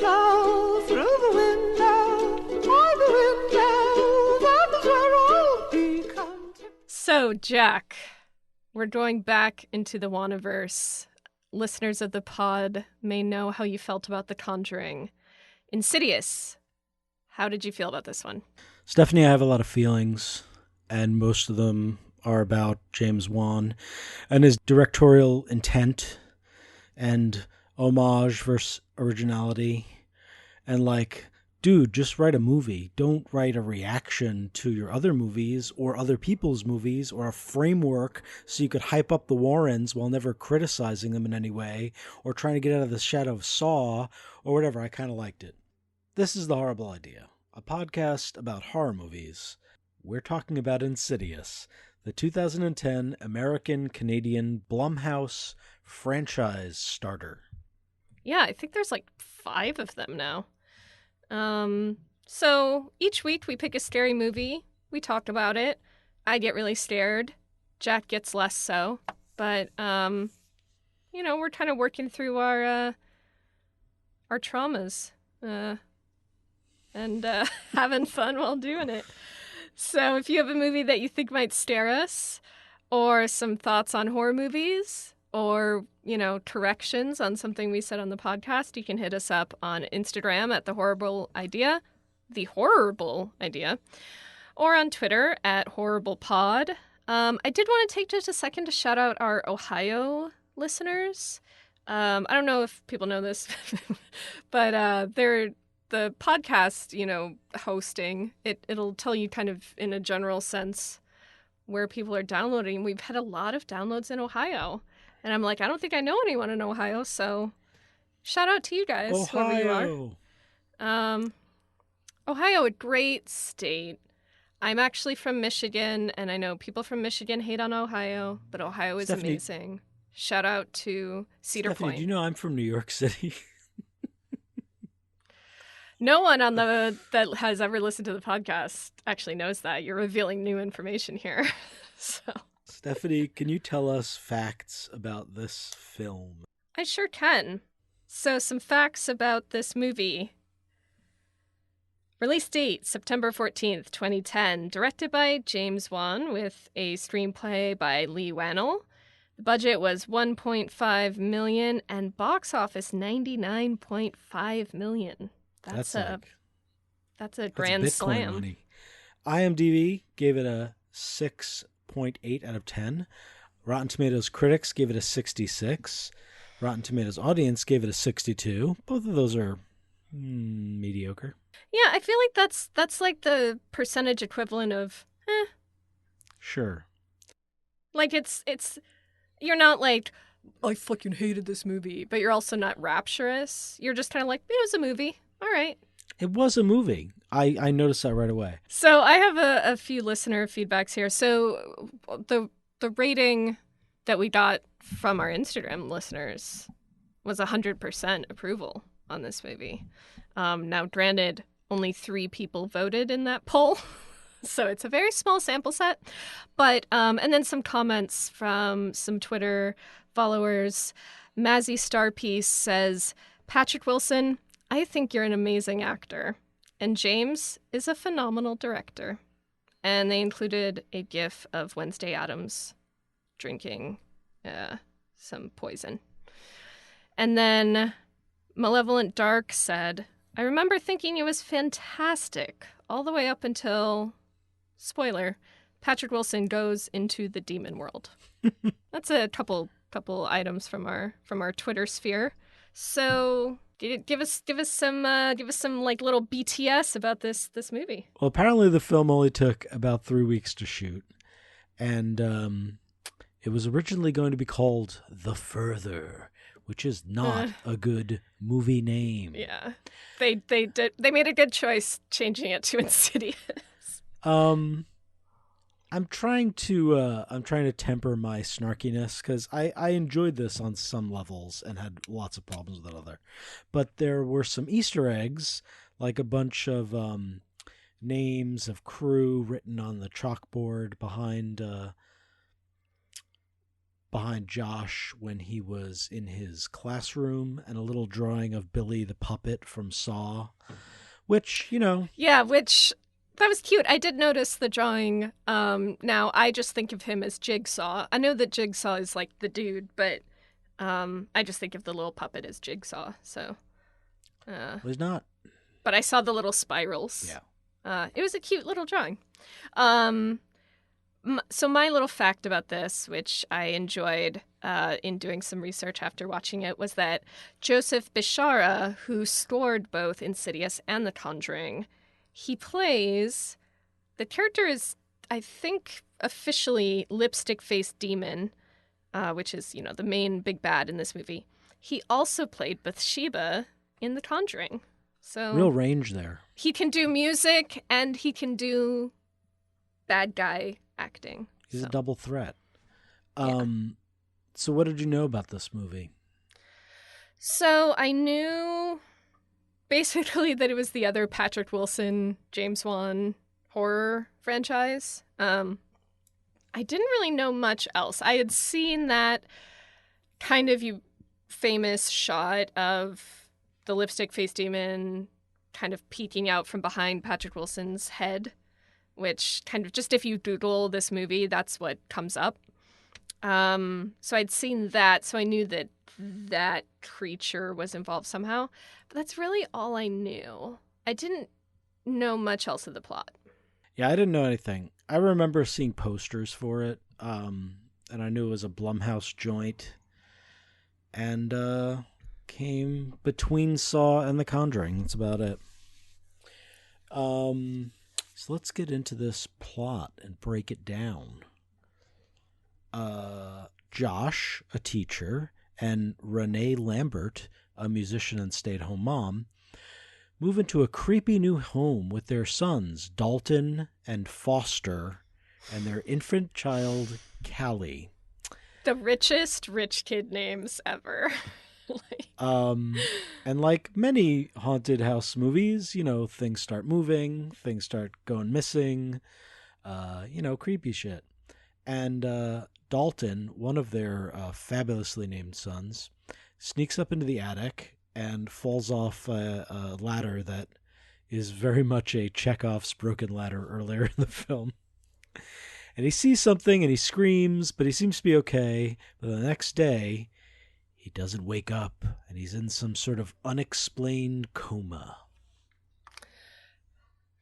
slow through the window, all the windows of this world become... So, Jack, we're going back into the Wan-iverse. Listeners of the pod may know how you felt about The Conjuring. Insidious. How did you feel about this one? Stephanie, I have a lot of feelings, and most of them are about James Wan and his directorial intent and homage versus originality. And like, dude, just write a movie. Don't write a reaction to your other movies or other people's movies or a framework so you could hype up the Warrens while never criticizing them in any way or trying to get out of the shadow of Saw or whatever. I kind of liked it. This is The Horrible Idea, a podcast about horror movies. We're talking about Insidious, the 2010 American-Canadian Blumhouse franchise starter. Yeah, I think there's like 5 of them now. So each week we pick a scary movie. We talk about it. I get really scared. Jack gets less so. But, we're kind of working through our traumas, and having fun while doing it. So if you have a movie that you think might scare us, or some thoughts on horror movies, or, corrections on something we said on the podcast, you can hit us up on Instagram at The Horrible Idea, or on Twitter at HorriblePod. I did want to take just a second to shout out our Ohio listeners. I don't know if people know this, but they're the podcast, hosting. It'll tell you kind of in a general sense where people are downloading. We've had a lot of downloads in Ohio. And I'm like, I don't think I know anyone in Ohio, so shout out to you guys, whoever you are. Ohio, a great state. I'm actually from Michigan, and I know people from Michigan hate on Ohio, but Ohio is amazing. Shout out to Cedar Point. Do you know I'm from New York City? No one that has ever listened to the podcast actually knows that. You're revealing new information here. So, Stephanie, can you tell us facts about this film? I sure can. So, some facts about this movie. Release date, September 14th, 2010. Directed by James Wan with a screenplay by Lee Wannell. The budget was $1.5 million and box office $99.5 million. That's a grand slam. Money. IMDb gave it a 6.8 out of 10. Rotten Tomatoes critics gave it a 66. Rotten Tomatoes audience gave it a 62. Both of those are mediocre. Yeah, I feel like that's like the percentage equivalent of Sure. Like it's you're not like, I fucking hated this movie, but you're also not rapturous. You're just kind of like, it was a movie. All right. It was a movie. I noticed that right away. So I have a few listener feedbacks here. So the rating that we got from our Instagram listeners was 100% approval on this movie. Now, granted, only 3 people voted in that poll, so it's a very small sample set. But and then some comments from some Twitter followers. Mazzy Starpiece says, Patrick Wilson, I think you're an amazing actor. And James is a phenomenal director. And they included a gif of Wednesday Addams drinking some poison. And then Malevolent Dark said, I remember thinking it was fantastic all the way up until, spoiler, Patrick Wilson goes into the demon world. That's a couple items from our Twitter sphere. So give us some like little BTS about this movie. Well, apparently the film only took about 3 weeks to shoot, and it was originally going to be called The Further, which is not a good movie name. Yeah, they made a good choice changing it to Insidious. I'm trying to temper my snarkiness because I enjoyed this on some levels and had lots of problems with other. But there were some Easter eggs, like a bunch of names of crew written on the chalkboard behind behind Josh when he was in his classroom, and a little drawing of Billy the puppet from Saw, which, Yeah, which that was cute. I did notice the drawing. Now I just think of him as Jigsaw. I know that Jigsaw is like the dude, but I just think of the little puppet as Jigsaw. So, well, he's not. But I saw the little spirals. Yeah. It was a cute little drawing. So my little fact about this, which I enjoyed in doing some research after watching it, was that Joseph Bishara, who scored both Insidious and The Conjuring, the character is, I think, officially Lipstick-Faced Demon, which is, the main big bad in this movie. He also played Bathsheba in The Conjuring. So Real range there. He can do music and he can do bad guy acting. He's a double threat. Yeah. So what did you know about this movie? So I knew basically that it was the other Patrick Wilson, James Wan horror franchise. I didn't really know much else. I had seen that kind of famous shot of the lipstick-faced demon kind of peeking out from behind Patrick Wilson's head, which kind of just if you Google this movie, that's what comes up. So I'd seen that, so I knew that that creature was involved somehow. But that's really all I knew. I didn't know much else of the plot. Yeah, I didn't know anything. I remember seeing posters for it, and I knew it was a Blumhouse joint, and came between Saw and The Conjuring. That's about it. So let's get into this plot and break it down. Josh, a teacher, and Renee Lambert, a musician and stay-at-home mom, move into a creepy new home with their sons, Dalton and Foster, and their infant child, Callie. The richest rich kid names ever. And like many haunted house movies, things start moving, things start going missing, creepy shit. And Dalton, one of their fabulously named sons, sneaks up into the attic and falls off a ladder that is very much a Chekhov's broken ladder earlier in the film. And he sees something and he screams, but he seems to be okay. But the next day, he doesn't wake up and he's in some sort of unexplained coma.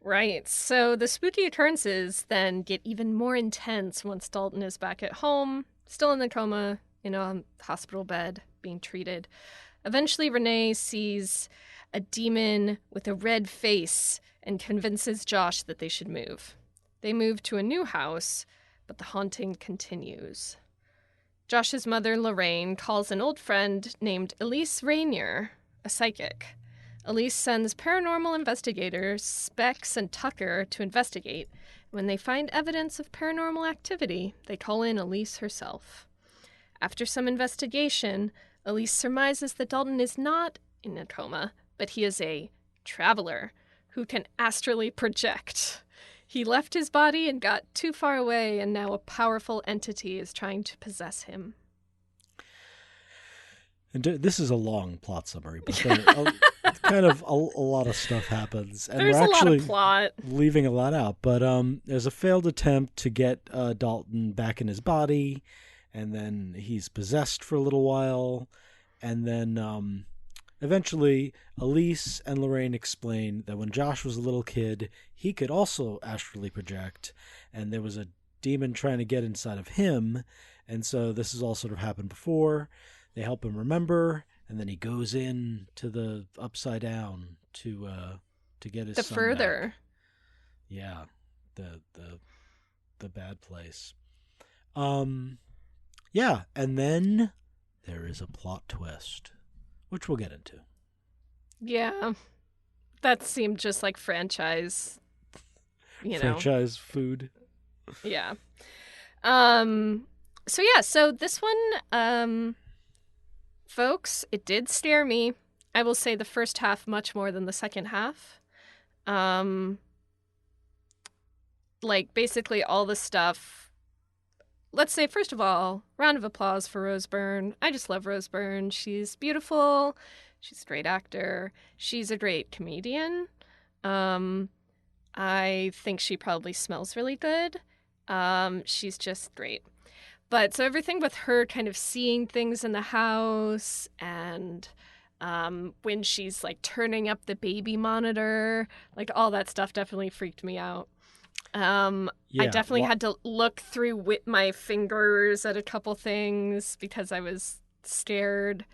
Right. So the spooky occurrences then get even more intense once Dalton is back at home, still in the coma, in a hospital bed, being treated. Eventually, Renee sees a demon with a red face and convinces Josh that they should move. They move to a new house, but the haunting continues. Josh's mother, Lorraine, calls an old friend named Elise Rainier, a psychic. Elise sends paranormal investigators, Specs and Tucker, to investigate. When they find evidence of paranormal activity, they call in Elise herself. After some investigation, Elise surmises that Dalton is not in a coma, but he is a traveler who can astrally project. He left his body and got too far away, and now a powerful entity is trying to possess him. And this is a long plot summary, but then kind of a lot of stuff happens. And There's we're actually a lot of plot. Leaving a lot out. But there's a failed attempt to get Dalton back in his body, and then he's possessed for a little while. And then eventually Elise and Lorraine explain that when Josh was a little kid, he could also astrally project, and there was a demon trying to get inside of him. And so this has all sort of happened before. They help him remember, and then he goes in to the upside down to get his son further back. Yeah, the bad place. Yeah, and then there is a plot twist, which we'll get into. Yeah, that seemed just like franchise, Franchise food. Yeah. So this one, folks, it did scare me. I will say the first half much more than the second half. Like basically all the stuff let's say, first of all, round of applause for Rose Byrne. I just love Rose Byrne. She's beautiful. She's a great actor. She's a great comedian. I think she probably smells really good. She's just great. But so everything with her kind of seeing things in the house and when she's like turning up the baby monitor, like all that stuff definitely freaked me out. I definitely had to look through with my fingers at a couple things because I was scared.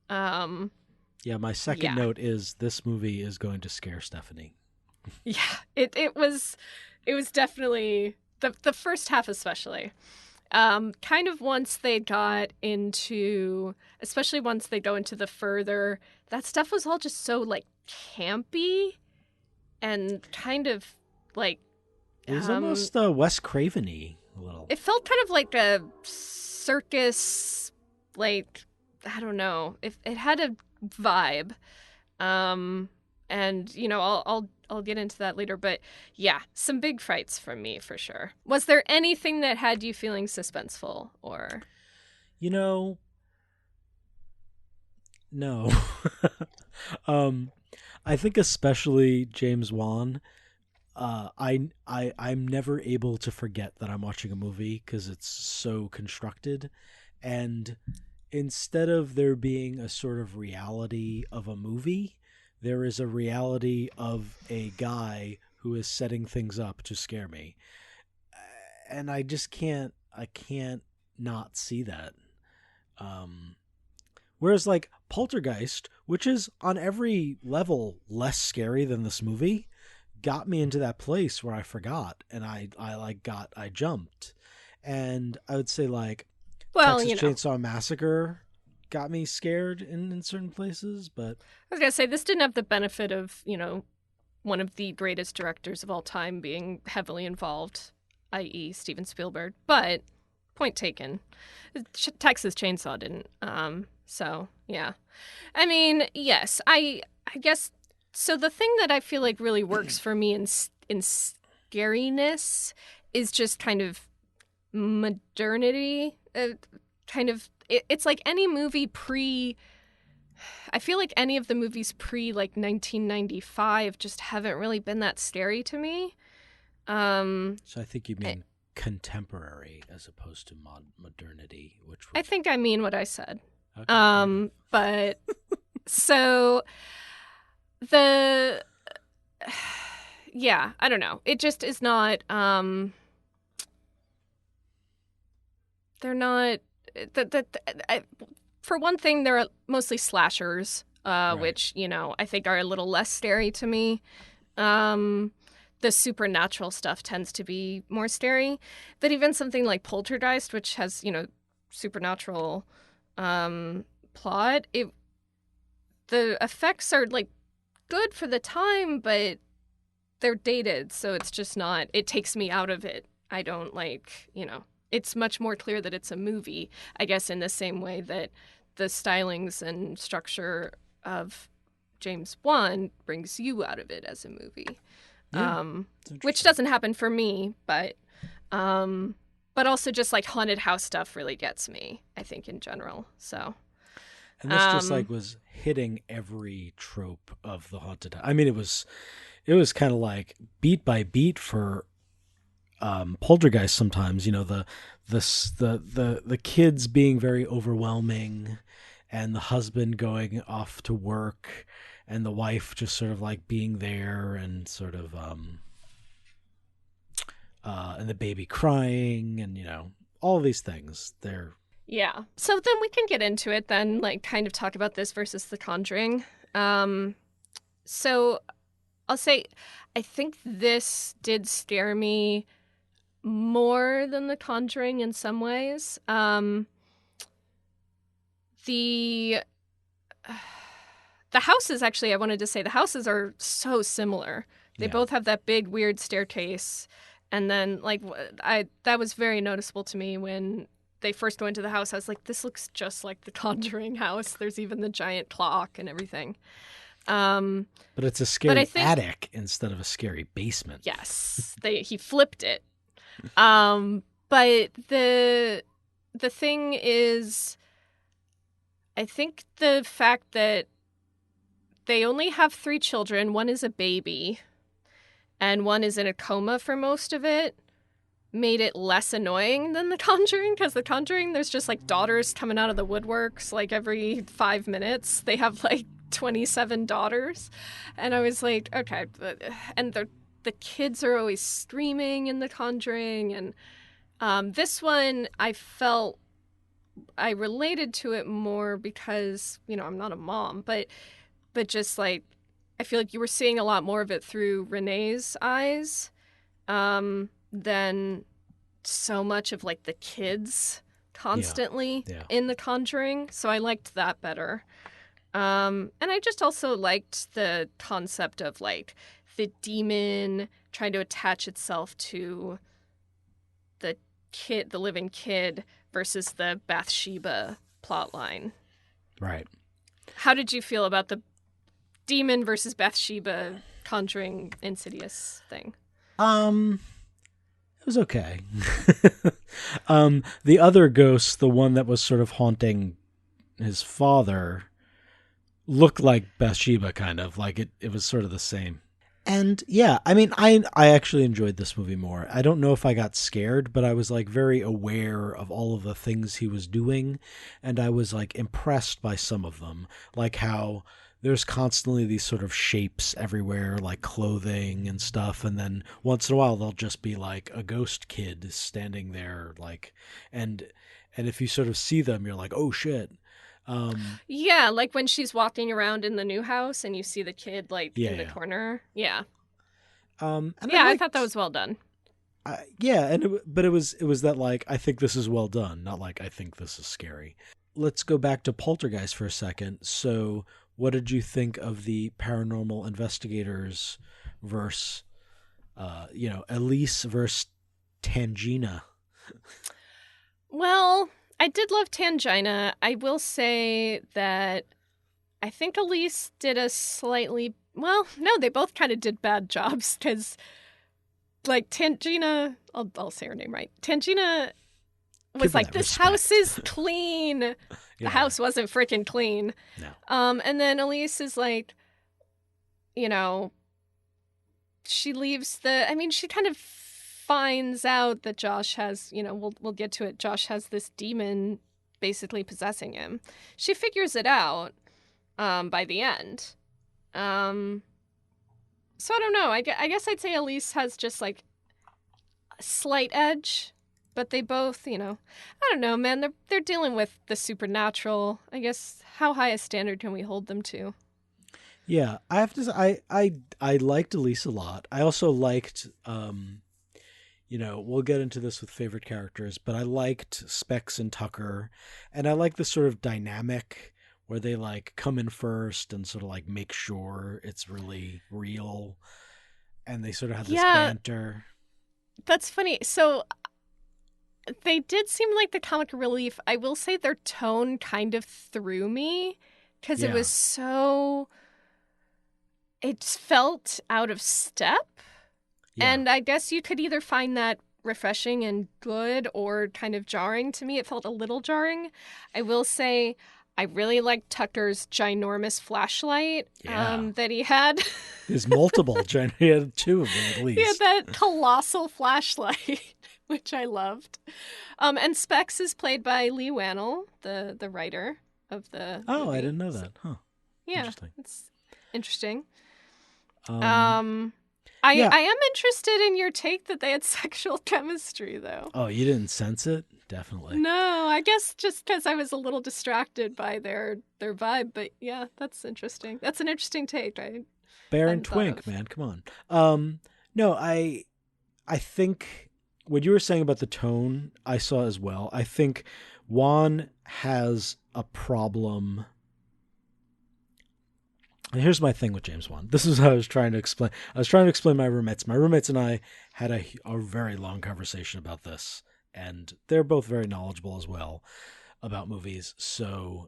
My second note is this movie is going to scare Stephanie. Yeah, it was definitely the first half especially. Kind of once they got into, especially once they go into the further, that stuff was all just so like campy and kind of like it was almost Wes Craven-y a little. It felt kind of like a circus, like I don't know. It had a vibe, and you know I'll get into that later. But yeah, some big frights from me for sure. Was there anything that had you feeling suspenseful or? You know, no. I think especially James Wan. I'm never able to forget that I'm watching a movie because it's so constructed, and instead of there being a sort of reality of a movie, there is a reality of a guy who is setting things up to scare me, and I can't not see that. Whereas like Poltergeist, which is on every level less scary than this movie, got me into that place where I forgot and I jumped. And I would say like Texas Chainsaw Massacre got me scared in certain places, but I was gonna say this didn't have the benefit of, one of the greatest directors of all time being heavily involved, i.e. Steven Spielberg, but point taken. Texas Chainsaw didn't. So yeah. I mean, yes, I guess. So the thing that I feel like really works for me in scariness is just kind of modernity. It's like any movie I feel like any of the movies pre like 1995 just haven't really been that scary to me. So I think you mean contemporary as opposed to modernity, which I think I mean what I said. Okay. But so yeah, I don't know. It just is not, they're not, for one thing, they're mostly slashers, Right. which, I think are a little less scary to me. The supernatural stuff tends to be more scary. But even something like Poltergeist, which has, supernatural plot, the effects are like good for the time, but they're dated, so it's just not, it takes me out of it. I don't it's much more clear that it's a movie, I guess, in the same way that the stylings and structure of James Wan brings you out of it as a movie. Yeah, Which doesn't happen for me, but also just like haunted house stuff really gets me, I think, in general. So and this just like was hitting every trope of the haunted house. I mean, it was kind of like beat by beat for Poltergeist sometimes, the kids being very overwhelming and the husband going off to work and the wife just sort of like being there and sort of and the baby crying and all these things. Yeah. So then we can get into it then, like kind of talk about this versus The Conjuring. So I'll say I think this did scare me more than The Conjuring in some ways. The houses, actually, I wanted to say the houses are so similar. They both have that big weird staircase, and then that was very noticeable to me when they first go into the house. I was like, this looks just like the Conjuring house. There's even the giant clock and everything. But it's a scary attic instead of a scary basement. Yes, he flipped it. But the thing is, I think the fact that they only have 3 children, one is a baby, and one is in a coma for most of it, made it less annoying than The Conjuring, because The Conjuring, there's just like daughters coming out of the woodworks like every 5 minutes. They have like 27 daughters. And I was like, okay. And the kids are always screaming in The Conjuring. And this one, I felt I related to it more because, you know, I'm not a mom, but just like, I feel like you were seeing a lot more of it through Renee's eyes. Than so much of like the kids constantly in The Conjuring. So I liked that better. And I just also liked the concept of like the demon trying to attach itself to the kid, the living kid, versus the Bathsheba plotline. Right. How did you feel about the demon versus Bathsheba Conjuring Insidious thing? It was okay. The other ghost, the one that was sort of haunting his father, looked like Bathsheba, kind of. Like it was sort of the same. And yeah, I mean, I actually enjoyed this movie more. I don't know if I got scared, but I was like very aware of all of the things he was doing, and I was like impressed by some of them, like how there's constantly these sort of shapes everywhere, like clothing and stuff, and then once in a while there'll just be like a ghost kid standing there, like, and if you sort of see them, you're like, oh shit. Yeah, like when she's walking around in the new house and you see the kid like in the corner. Yeah. And I thought that was well done. But it was that like, I think this is well done, not like I think this is scary. Let's go back to Poltergeist for a second. So what did you think of the paranormal investigators versus, Elise versus Tangina? Well, I did love Tangina. I will say that I think Elise did a slightly... Well, no, they both kind of did bad jobs because, like, Tangina... I'll say her name right. Tangina was like, this house is clean. The house wasn't freaking clean. No. And then Elise is like, she leaves she kind of finds out that Josh has, we'll get to it. Josh has this demon basically possessing him. She figures it out by the end. So I don't know. I guess I'd say Elise has just like a slight edge. But they both, I don't know, man. They're dealing with the supernatural. I guess how high a standard can we hold them to? Yeah, I have to say, I liked Elise a lot. I also liked, we'll get into this with favorite characters, but I liked Specs and Tucker, and I like the sort of dynamic where they like come in first and sort of like make sure it's really real, and they sort of have this banter. That's funny. So they did seem like the comic relief. I will say their tone kind of threw me because it was so... It felt out of step. Yeah. And I guess you could either find that refreshing and good or kind of jarring. To me, it felt a little jarring. I will say I really liked Tucker's ginormous flashlight that he had. There's multiple. He had 2 of them at least. He had that colossal flashlight. Which I loved. And Specs is played by Lee Wannell, the writer of the movie. I didn't know that. Huh. Yeah. Interesting. It's interesting. I am interested in your take that they had sexual chemistry, though. Oh, you didn't sense it? Definitely. No, I guess just because I was a little distracted by their vibe. But yeah, that's interesting. That's an interesting take. Bear and Twink, man. Come on. No, I think... What you were saying about the tone, I saw as well. I think Wan has a problem. And here's my thing with James Wan. This is how I was trying to explain. I was trying to explain my roommates. My roommates and I had a very long conversation about this, and they're both very knowledgeable as well about movies. So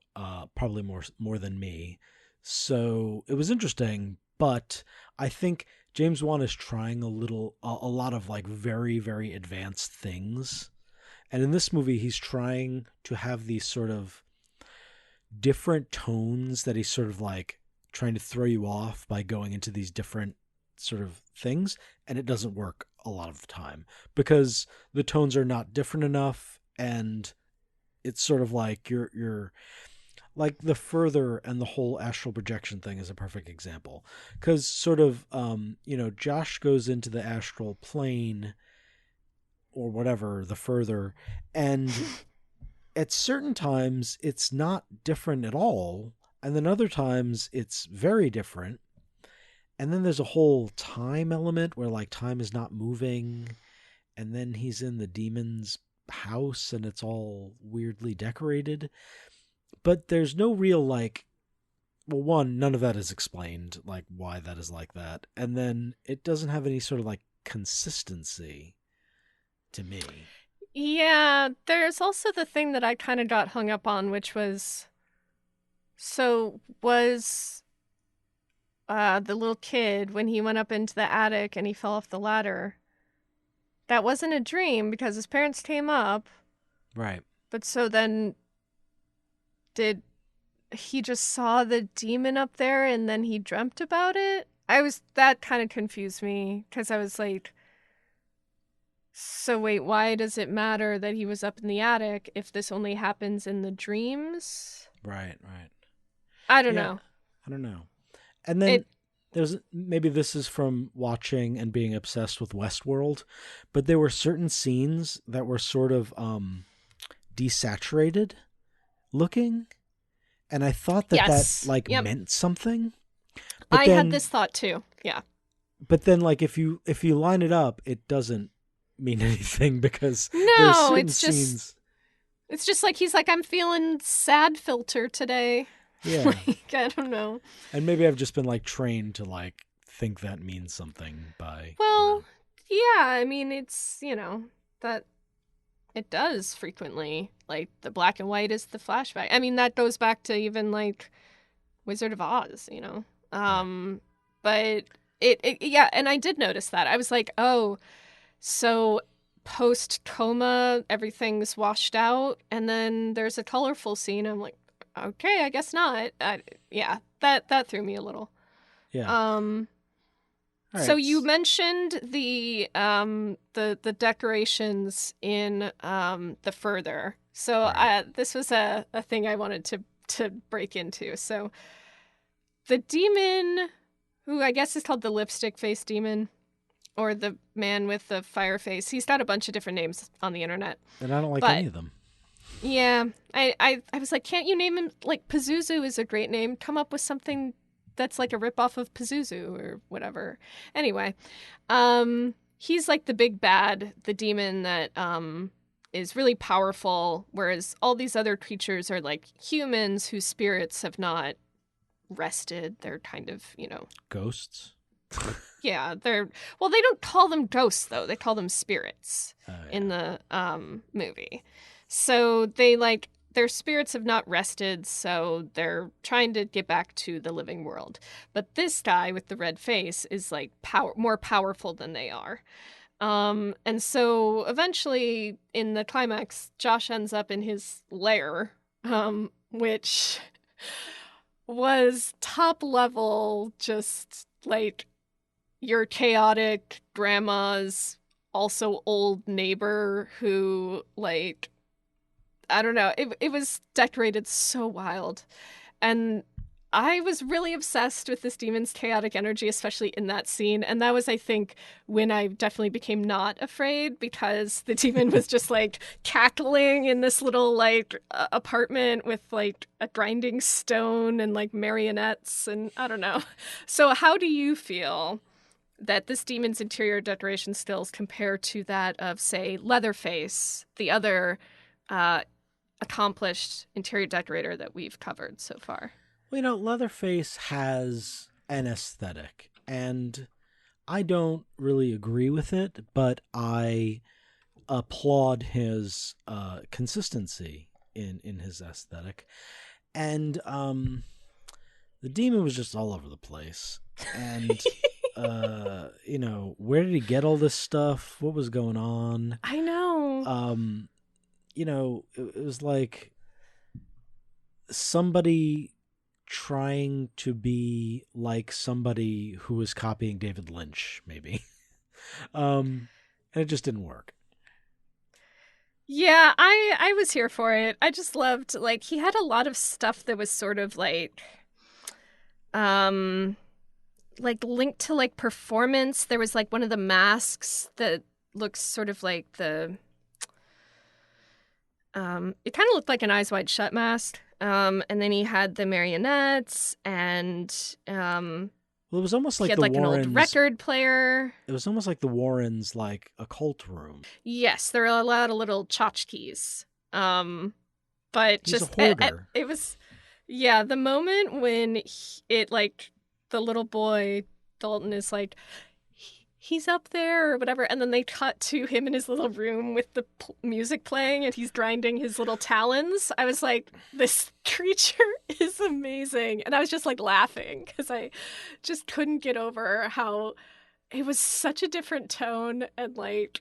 probably more than me. So it was interesting, but I think James Wan is trying a lot of like very, very advanced things. And in this movie, he's trying to have these sort of different tones that he's sort of like trying to throw you off by going into these different sort of things. And it doesn't work a lot of the time because the tones are not different enough. And it's sort of like you're like The Further and the whole astral projection thing is a perfect example. Because sort of, Josh goes into the astral plane or whatever, The Further, and at certain times it's not different at all, and then other times it's very different. And then there's a whole time element where like time is not moving, and then he's in the demon's house and it's all weirdly decorated. But there's no real like, well, one, none of that is explained, like why that is like that. And then it doesn't have any sort of like consistency to me. Yeah, there's also the thing that I kind of got hung up on, which was, was the little kid, when he went up into the attic and he fell off the ladder, that wasn't a dream because his parents came up. Right. But so then did he just saw the demon up there and then he dreamt about it? That kind of confused me because I was like, so wait, why does it matter that he was up in the attic if this only happens in the dreams? Right. I don't know. I don't know. And then there's, maybe this is from watching and being obsessed with Westworld, but there were certain scenes that were sort of desaturated looking, and I thought that meant something. But I had this thought too. Yeah. But then like if you line it up, it doesn't mean anything because no, it's just scenes. It's just like he's like, I'm feeling sad filter today. Yeah. Like, I don't know. And maybe I've just been like trained to like think that means something by. Well, yeah, I mean it's, that it does frequently. Like the black and white is the flashback. I mean that goes back to even like Wizard of Oz, But yeah, and I did notice that. I was like, oh, so post coma everything's washed out and then there's a colorful scene. I'm like, okay, I guess not. Yeah, that threw me a little. Yeah. Right. So you mentioned the decorations in The Further. So right. This was a thing I wanted to break into. So the demon, who I guess is called the lipstick face demon, or the man with the fire face. He's got a bunch of different names on the internet. And I don't like any of them. Yeah, I was like, can't you name him? Like, Pazuzu is a great name. Come up with something that's like a ripoff of Pazuzu or whatever. Anyway, he's like the big bad, the demon that is really powerful, whereas all these other creatures are like humans whose spirits have not rested. They're kind of, ghosts. Yeah, they don't call them ghosts though. They call them spirits in the movie. So they their spirits have not rested, so they're trying to get back to the living world. But this guy with the red face is like more powerful than they are. And so eventually in the climax, Josh ends up in his lair, which was top level, just like your chaotic grandma's also old neighbor who I don't know. It was decorated so wild. And I was really obsessed with this demon's chaotic energy, especially in that scene. And that was, I think, when I definitely became not afraid, because the demon was just cackling in this little apartment with a grinding stone and marionettes and I don't know. So how do you feel that this demon's interior decoration skills compare to that of, say, Leatherface, the other accomplished interior decorator that we've covered so far? Well, Leatherface has an aesthetic, and I don't really agree with it, but I applaud his consistency in his aesthetic. And the demon was just all over the place. And, where did he get all this stuff? What was going on? I know. it was like somebody trying to be like somebody who was copying David Lynch, maybe. And it just didn't work. Yeah, I was here for it. I just loved, like, he had a lot of stuff that was sort of um linked to like performance. There was like one of the masks that looks sort of like it kind of looked like an Eyes Wide Shut mask. And then he had the marionettes, and Well, it was almost he like had the like an old Warrens. record player. It was almost like the Warrens, like a cult room. Yes, there were a lot of little tchotchkes. But He's just a hoarder. it was, yeah, the moment when it like the little boy Dalton is like, he's up there or whatever, and then they cut to him in his little room with the music playing and he's grinding his little talons. I was like, this creature is amazing, and I was just like laughing because I just couldn't get over how it was such a different tone, and like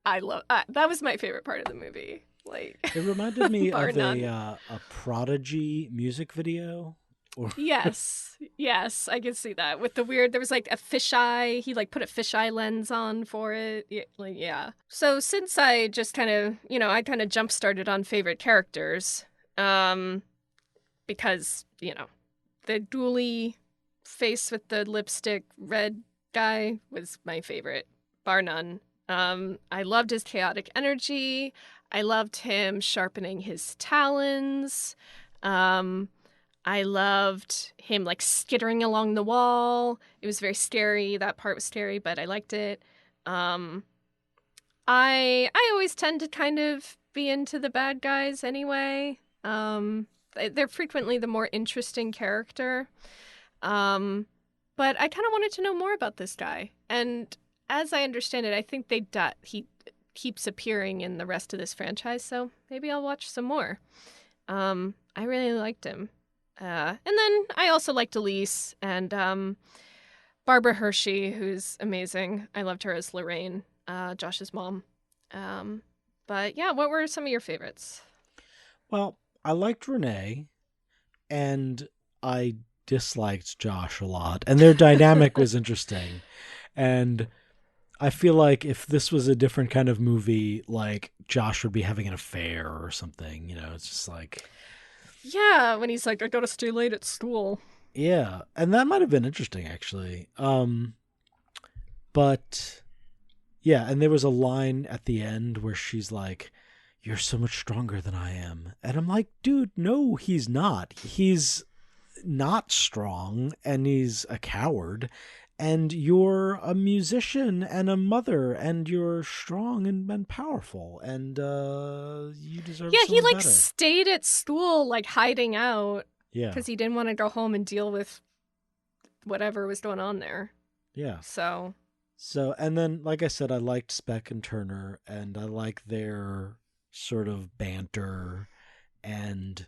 I love that was my favorite part of the movie. Like, It reminded me bar of none. a Prodigy music video. Or Yes, I can see that with the weird. There was like a fisheye. He like put a fisheye lens on for it. Yeah. So since I just kind of, I kind of jump started on favorite characters, because the Dooley face with the lipstick red guy was my favorite, bar none. I loved his chaotic energy. I loved him sharpening his talons. I loved him like skittering along the wall. It was very scary. That part was scary, but I liked it. I always tend to kind of be into the bad guys anyway. They're frequently the more interesting character. But I kind of wanted to know more about this guy. And as I understand it, I think he keeps appearing in the rest of this franchise, so maybe I'll watch some more. I really liked him. And then I also liked Elise and Barbara Hershey, who's amazing. I loved her as Lorraine, Josh's mom. But yeah, what were some of your favorites? Well, I liked Renee, and I disliked Josh a lot, and their dynamic was interesting. And I feel like if this was a different kind of movie, like Josh would be having an affair or something. It's just like, Yeah, when he's like, I gotta stay late at school. yeah, and that might have been interesting actually. But yeah, and there was a line at the end where she's like, "You're so much stronger than I am," and I'm like, dude, no, he's not. He's not strong, and he's a coward. And you're a musician and a mother, and you're strong and powerful, and you deserve Yeah, he someone like better. stayed at school, like hiding out Yeah, because he didn't want to go home and deal with whatever was going on there. yeah. So, And then, like I said, I liked Speck and Turner, and I like their sort of banter, and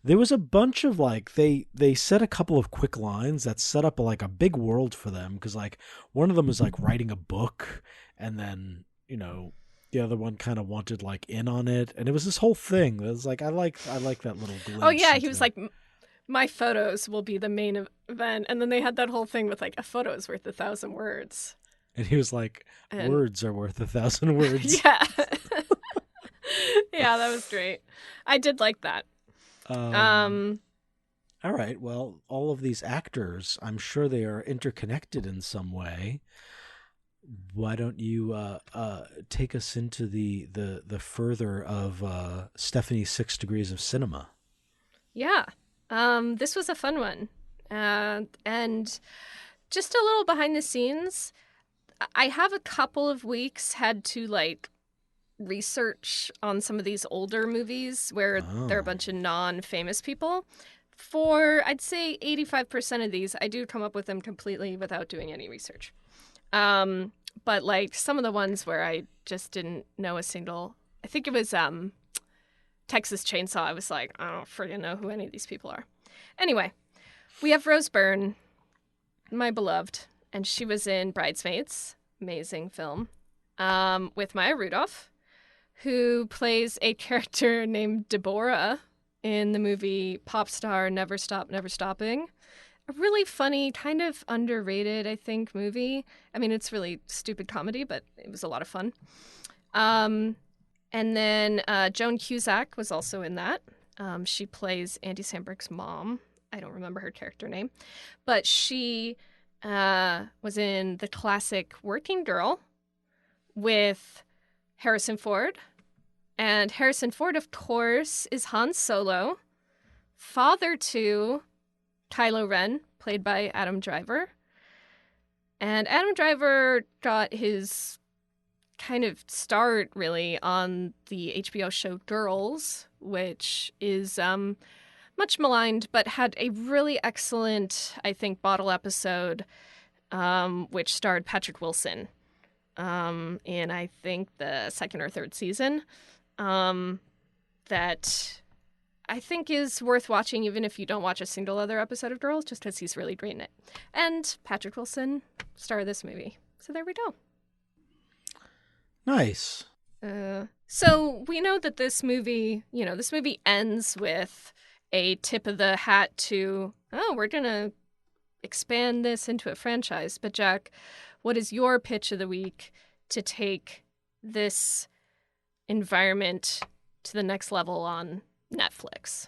there was a bunch of like they said a couple of quick lines that set up like a big world for them, because like one of them was like writing a book, and then the other one kind of wanted like in on it, and it was this whole thing. It was like I like that little glimpse. oh yeah, he into- was like, my photos will be the main event, and then they had that whole thing with like a photo is worth 1,000 words. and he was like, And- words are worth 1,000 words. Yeah, yeah, that was great. I did like that. All right. Well, all of these actors, I'm sure they are interconnected in some way. Why don't you take us into the further of Stephanie's 6 Degrees of Cinema? Yeah. This was a fun one. And just a little behind the scenes, I have a couple of weeks had to like research on some of these older movies where there are a bunch of non-famous people. For, I'd say 85% of these, I do come up with them completely without doing any research. But like some of the ones where I just didn't know a single, I think it was Texas Chainsaw. I was like, I don't freaking know who any of these people are. Anyway, we have Rose Byrne, my beloved, and she was in Bridesmaids, amazing film, with Maya Rudolph, who plays a character named Deborah in the movie Pop Star Never Stop, Never Stopping. A really funny, kind of underrated, I think, movie. I mean, it's really stupid comedy, but it was a lot of fun. And then Joan Cusack was also in that. She plays Andy Samberg's mom. I don't remember her character name. But she was in the classic Working Girl with Harrison Ford. And Harrison Ford, of course, is Han Solo, father to Kylo Ren, played by Adam Driver. And Adam Driver got his kind of start, really, on the HBO show Girls, which is much maligned, but had a really excellent, I think, bottle episode, which starred Patrick Wilson in, I think, the second or third season, that I think is worth watching even if you don't watch a single other episode of Girls, just because he's really great in it. And Patrick Wilson, star of this movie. So there we go. Nice. So we know that this movie ends with a tip of the hat to, we're going to expand this into a franchise. But Jack, what is your pitch of the week to take this environment to the next level on Netflix?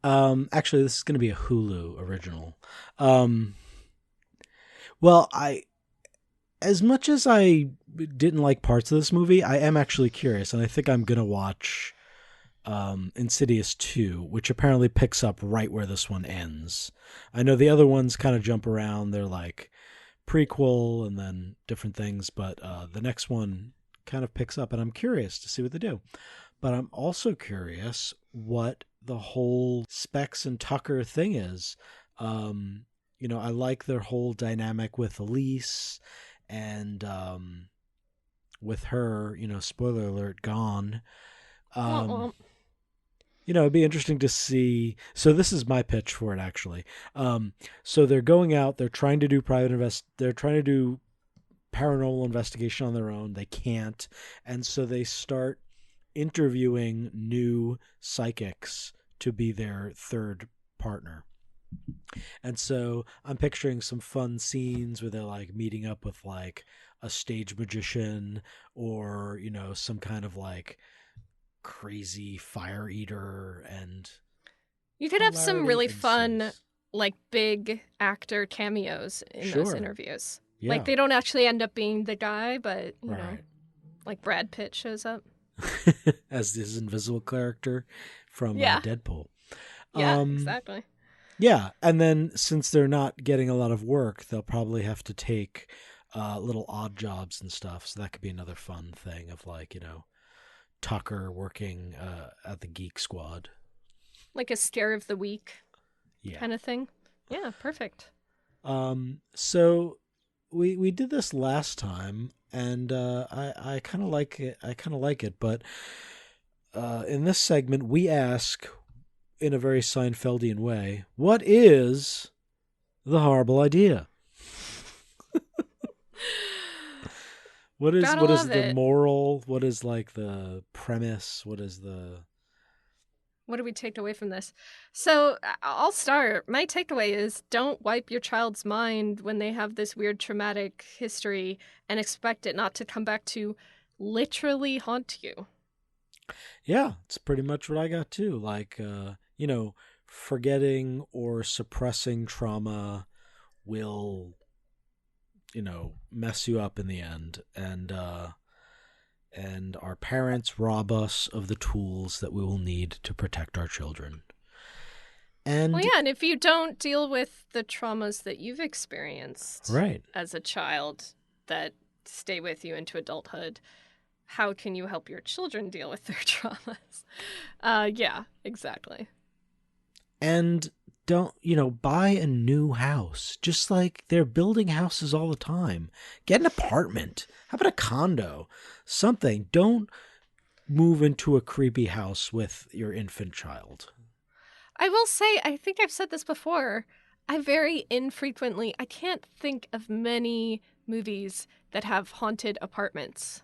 Actually, this is going to be a Hulu original. Well, as much as I didn't like parts of this movie, I am actually curious, and I think I'm going to watch Insidious 2, which apparently picks up right where this one ends. I know the other ones kind of jump around. They're like prequel and then different things, but the next one kind of picks up, and I'm curious to see what they do. But I'm also curious what the whole Specs and Tucker thing is. I like their whole dynamic with Elise and with her, spoiler alert, gone. It'd be interesting to see. So this is my pitch for it, actually. So they're going out, they're trying to do they're trying to do paranormal investigation on their own. They can't. And so they start interviewing new psychics to be their third partner. And so I'm picturing some fun scenes where they're like meeting up with like a stage magician or, some kind of like crazy fire eater, and you could have some really fun, ensues. like big actor cameos in those interviews. Yeah. Like they don't actually end up being the guy, but you know, Right. like Brad Pitt shows up as this invisible character from Deadpool. Yeah, exactly. Yeah, and then since they're not getting a lot of work, they'll probably have to take little odd jobs and stuff. So that could be another fun thing of like, Tucker working at the Geek Squad. Like a scare of the week kind of thing. Yeah, perfect. So we did this last time, and I kind of like it. But in this segment, we ask, in a very Seinfeldian way, what is the horrible idea? What is the moral? What is like the premise? What do we take away from this? So I'll start. My takeaway is don't wipe your child's mind when they have this weird traumatic history and expect it not to come back to literally haunt you. Yeah, it's pretty much what I got too. Like, forgetting or suppressing trauma will, mess you up in the end. And our parents rob us of the tools that we will need to protect our children. And and if you don't deal with the traumas that you've experienced as a child that stay with you into adulthood, how can you help your children deal with their traumas? Yeah, exactly. And don't, buy a new house. Just like they're building houses all the time. Get an apartment. How about a condo? Something. Don't move into a creepy house with your infant child. I will say, I think I've said this before, I very infrequently, I can't think of many movies that have haunted apartments.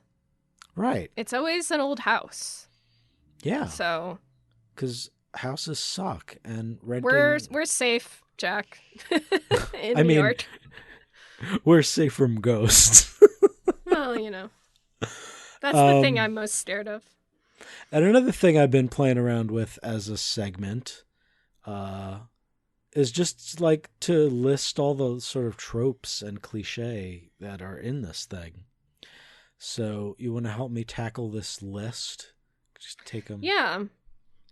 Right. It's always an old house. Yeah. So Because houses suck and renting. we're safe, Jack. In I New mean, York. we're safe from ghosts. Well, that's the thing I'm most scared of. And another thing I've been playing around with as a segment is just like to list all the sort of tropes and cliche that are in this thing. So you want to help me tackle this list? Just take them. Yeah.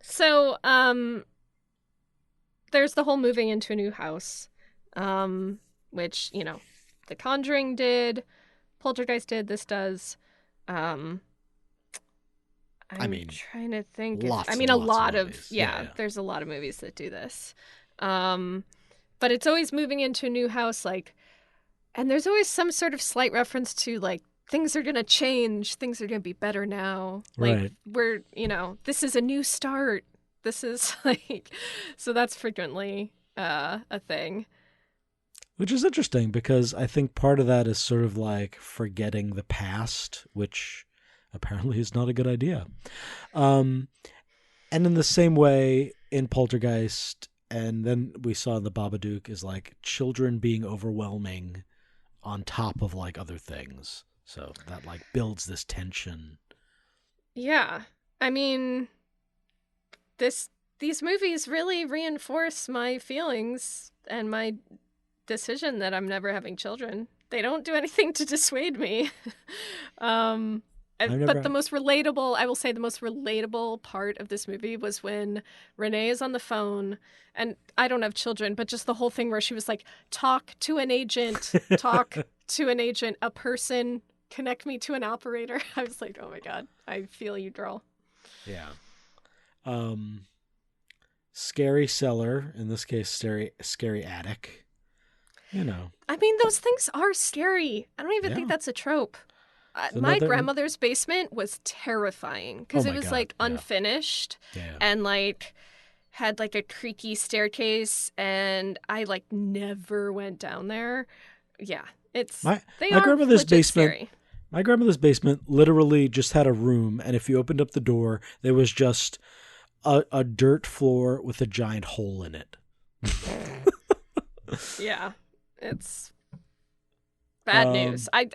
So, there's the whole moving into a new house, which, The Conjuring did, Poltergeist did, this does. I'm trying to think. Lots A of lot of, movies. Yeah. There's a lot of movies that do this. But it's always moving into a new house, and there's always some sort of slight reference to, things are going to change, things are going to be better now. Right. This is a new start. This is so that's frequently a thing. Which is interesting because I think part of that is sort of like forgetting the past, which apparently is not a good idea. And in the same way in Poltergeist, and then we saw in the Babadook, is like children being overwhelming on top of other things. So that builds this tension. Yeah. I mean, these movies really reinforce my feelings and my decision that I'm never having children. They don't do anything to dissuade me. But the most relatable part of this movie was when Renee is on the phone, and I don't have children, but just the whole thing where she was like, talk to an agent, a person, connect me to an operator. I was like, oh my God, I feel you, girl. Yeah. Scary cellar, in this case, scary attic. I mean, those things are scary. I don't even think that's a trope. My grandmother's basement was terrifying because it was unfinished and had a creaky staircase, and I never went down there. Yeah, it's my grandmother's basement. Scary. My grandmother's basement literally just had a room, and if you opened up the door, there was just a dirt floor with a giant hole in it. Yeah, it's bad news. I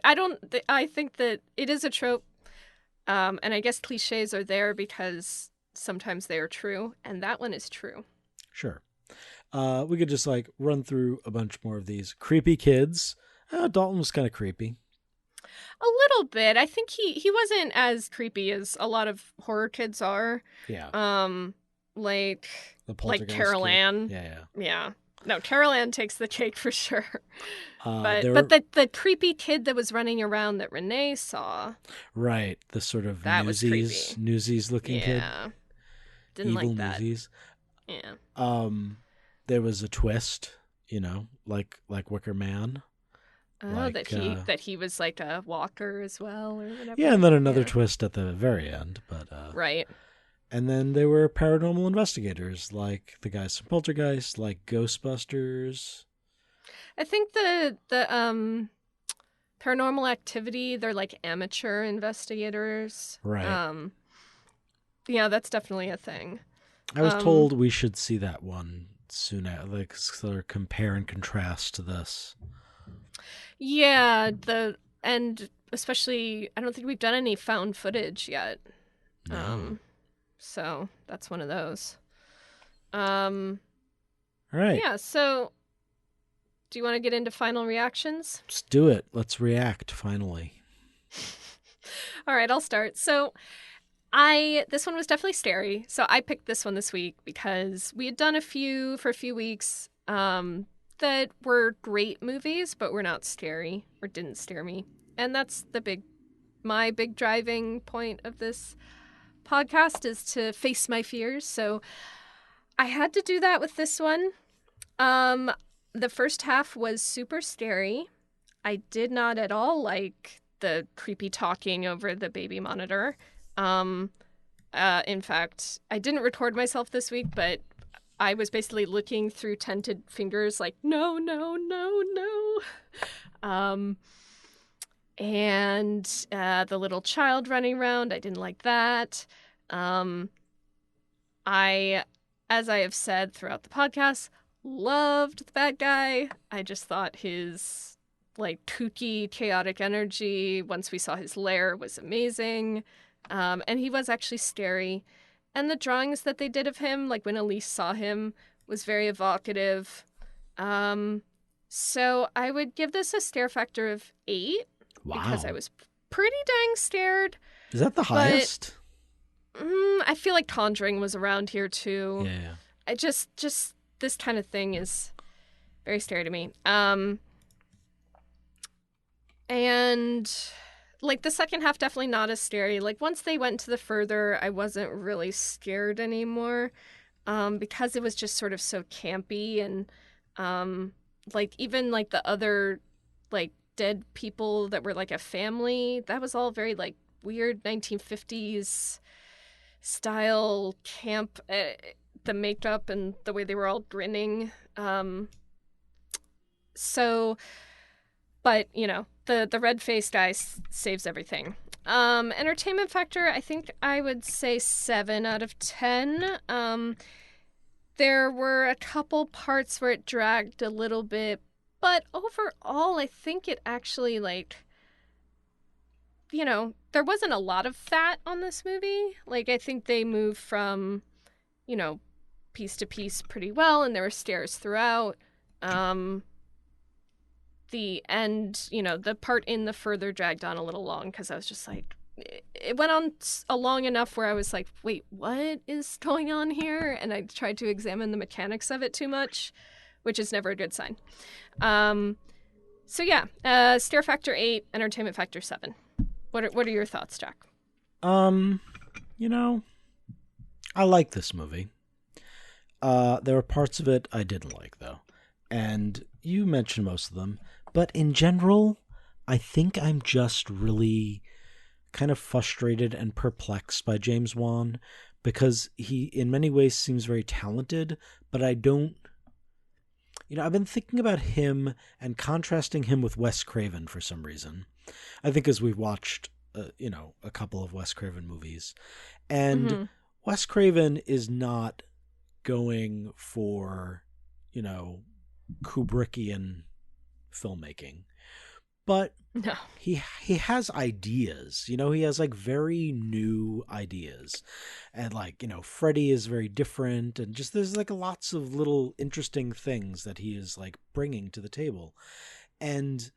think that it is a trope, and I guess cliches are there because sometimes they are true, and that one is true. Sure. We could just run through a bunch more of these. Creepy kids. Dalton was kind of creepy. A little bit. I think he wasn't as creepy as a lot of horror kids are. Yeah. Like Carol Ann. Yeah. No, Carol Ann takes the cake for sure. But the creepy kid that was running around that Renee saw. Right. The sort of Newsies looking kid. Yeah. Didn't Evil like that. Newsies. Yeah. There was a twist, like Wicker Man. Oh, that he was a walker as well, or whatever. Yeah, and then another twist at the very end, but right. And then they were paranormal investigators, like the guys from Poltergeist, like Ghostbusters. I think the Paranormal Activity, they're amateur investigators. Right. Yeah, that's definitely a thing. I was told we should see that one soon, sort of compare and contrast to this. Yeah, and especially, I don't think we've done any found footage yet. No. So that's one of those. All right. Yeah, so do you want to get into final reactions? Let's do it. Let's react, finally. All right, I'll start. So this one was definitely scary. So I picked this one this week because we had done a few for a few weeks that were great movies, but were not scary or didn't scare me. And that's my big driving point of this podcast, is to face my fears. So I had to do that with this one. The first half was super scary. I did not at all like the creepy talking over the baby monitor. In fact, I didn't record myself this week, but I was basically looking through tented fingers no. And the little child running around, I didn't like that. I, as I have said throughout the podcast, loved the bad guy. I just thought his like kooky, chaotic energy once we saw his lair was amazing. And he was actually scary. And the drawings that they did of him, like when Elise saw him, was very evocative. So I would give this a stare factor of 8 because I Wow. was pretty dang scared. Is that the highest? I feel like Conjuring was around here too. Yeah. I just this kind of thing is very scary to me. And like the second half definitely not as scary. Like once they went to the further, I wasn't really scared anymore. Because it was just sort of so campy and like even like the other like dead people that were like a family, that was all very like weird 1950s style camp, the makeup and the way they were all grinning. So, but you know, the red-faced guy saves everything. Entertainment factor, I think I would say 7 out of 10. There were a couple parts where it dragged a little bit, but overall, I think it actually, like, you know, there wasn't a lot of fat on this movie. Like, I think they moved from, you know, piece to piece pretty well, and there were scares throughout. The end, you know, the part in the further dragged on a little long because I was just like, it went on long enough where I was like, wait, what is going on here? And I tried to examine the mechanics of it too much, which is never a good sign. So yeah, stare factor 8, entertainment factor 7. What are your thoughts, Jack? You know, I like this movie. There were parts of it I didn't like, though. And you mentioned most of them. But in general, I think I'm just really kind of frustrated and perplexed by James Wan because he, in many ways, seems very talented, but I don't... You know, I've been thinking about him and contrasting him with Wes Craven for some reason. I think as we've watched, you know, a couple of Wes Craven movies. And Wes Craven is not going for, you know, Kubrickian filmmaking. But No. he has ideas, you know, he has like very new ideas. And like, you know, Freddy is very different and just there's like lots of little interesting things that he is like bringing to the table. And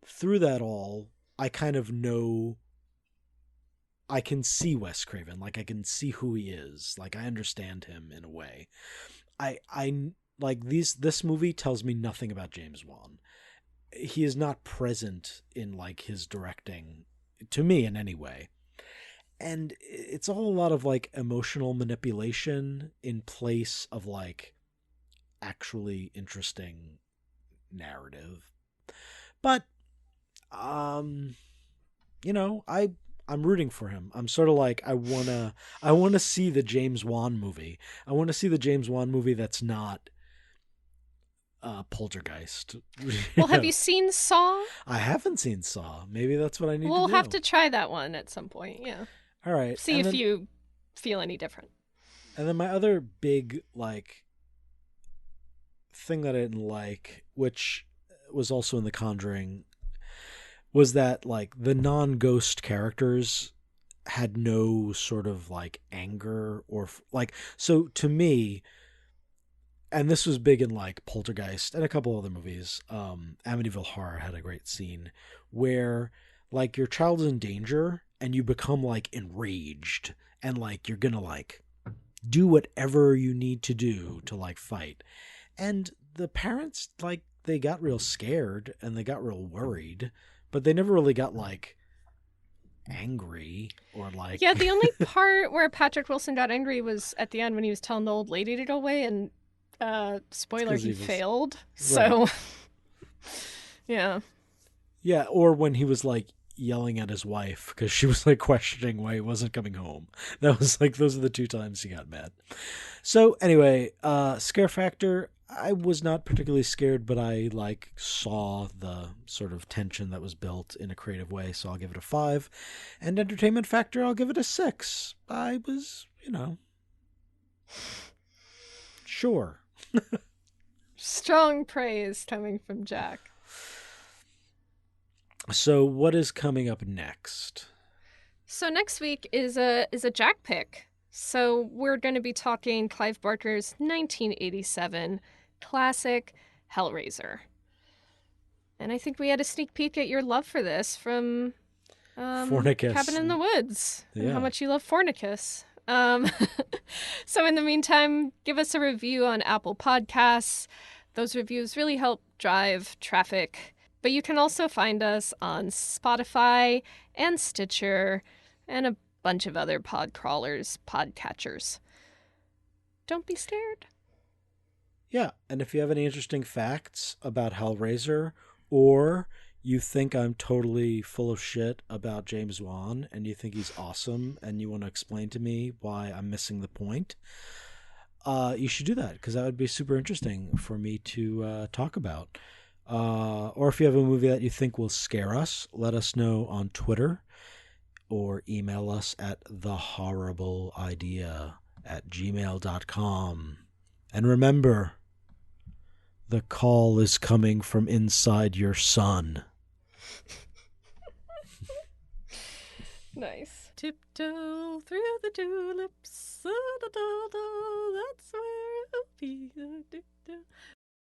through that all, I kind of know I can see Wes Craven, like I can see who he is. Like I understand him in a way. I like this movie tells me nothing about James Wan. He is not present in like his directing to me in any way. And it's a whole lot of like emotional manipulation in place of like actually interesting narrative. But you know, I'm rooting for him. I'm sort of like I want to see the James Wan movie. I want to see the James Wan movie that's not Poltergeist. Well, have you seen Saw? I haven't seen Saw. Maybe that's what I need to do. We'll have to try that one at some point, yeah. All right. See if you feel any different. And then my other big, like, thing that I didn't like, which was also in The Conjuring, was that, like, the non-ghost characters had no sort of, like, anger or, like, so to me... And this was big in like Poltergeist and a couple other movies. Amityville Horror had a great scene where like your child's in danger and you become like enraged and like you're gonna like do whatever you need to do to like fight. And the parents like they got real scared and they got real worried, but they never really got like angry or like yeah. The only part where Patrick Wilson got angry was at the end when he was telling the old lady to go away and. Spoiler, he failed. Right. So, yeah. Yeah, or when he was like yelling at his wife because she was like questioning why he wasn't coming home. That was like, those are the 2 times he got mad. So anyway, scare factor, I was not particularly scared, but I saw the sort of tension that was built in a creative way, so I'll give it a 5. And entertainment factor, I'll give it a 6. I was, sure. Strong praise coming from Jack. So what is coming up next? So next week is a Jack pick. So we're going to be talking Clive Barker's 1987 classic Hellraiser. And I think we had a sneak peek at your love for this from Fornicus. Cabin in the Woods, and Yeah. how much you love Fornicus. So in the meantime, give us a review on Apple Podcasts. Those reviews really help drive traffic. But you can also find us on Spotify and Stitcher and a bunch of other pod crawlers, podcatchers. Don't be scared. Yeah, and if you have any interesting facts about Hellraiser, or you think I'm totally full of shit about James Wan, and you think he's awesome, and you want to explain to me why I'm missing the point, you should do that, because that would be super interesting for me to talk about. Or if you have a movie that you think will scare us, let us know on Twitter, or email us at thehorribleidea@gmail.com. And remember, the call is coming from inside your son. Nice. Tiptoe through the tulips. That's where I'll be.